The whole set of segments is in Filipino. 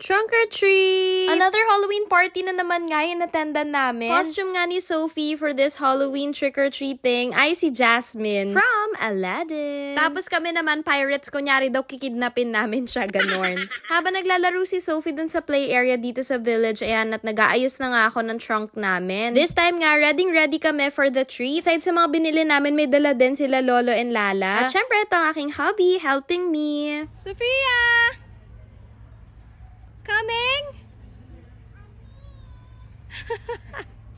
Trunk or treat! Another Halloween party na naman nga yung attendan namin. Costume nga ni Sophie for this Halloween trick-or-treating ay si Jasmine from Aladdin. Tapos kami naman pirates, kunyari daw kikidnapin namin siya, ganon. Habang naglalaro si Sophie dun sa play area dito sa village, ayan, at nag-aayos na nga ako ng trunk namin. This time nga, ready kami for the treats. Aside sa mga binili namin, may dala din sila Lolo and Lala. At syempre, ito ang aking hubby helping me. Sophia! Coming?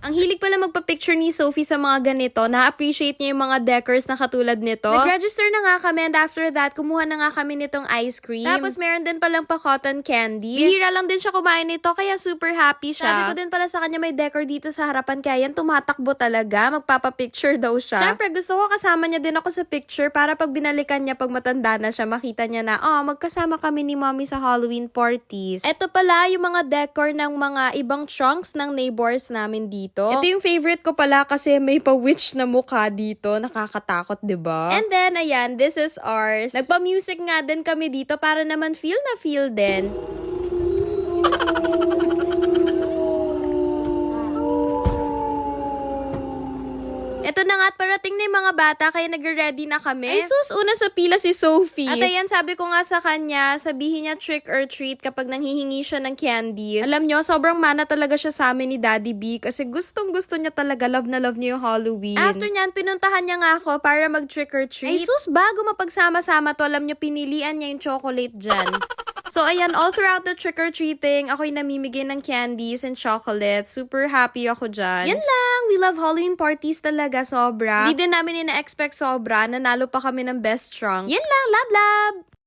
Ang hilig pala magpa-picture ni Sophie sa mga ganito. Na-appreciate niya yung mga decors na katulad nito. Nag-register na nga kami and after that, kumuha na nga kami nitong ice cream. Tapos meron din palang pa-cotton candy. Bihira lang din siya kumain nito kaya super happy siya. Sabi ko din pala sa kanya may decor dito sa harapan kaya yan tumatakbo talaga. Magpapa-picture daw siya. Siyempre gusto ko kasama niya din ako sa picture para pag binalikan niya pag matanda na siya, makita niya na, magkasama kami ni mommy sa Halloween parties. Ito pala yung mga decor ng mga ibang trunks ng neighbors namin dito. Ito yung favorite ko pala kasi may pa-witch na mukha dito. Nakakatakot, diba? And then, ayan, this is ours. Nagpa-music nga din kami dito para naman feel na feel din. Ito na nga at parating na yung mga bata kaya nagre-ready na kami. Ay sus, una sa pila si Sophie. At ayan, sabi ko nga sa kanya, sabihin niya trick or treat kapag nanghihingi siya ng candies. Alam nyo, sobrang mana talaga siya sa amin ni Daddy B kasi gustong-gusto niya talaga, love na love niya yung Halloween. After nyan, pinuntahan niya nga ako para mag-trick or treat. Ay sus, bago mapagsama-sama to, alam nyo, pinilian niya yung chocolate dyan. So, ayan, all throughout the trick-or-treating, ako'y namimigay ng candies and chocolates. Super happy ako dyan. Yan lang! We love Halloween parties talaga, sobra. Hindi din namin ina-expect sobra. Nanalo pa kami ng best trunk. Yan lang! Love, love!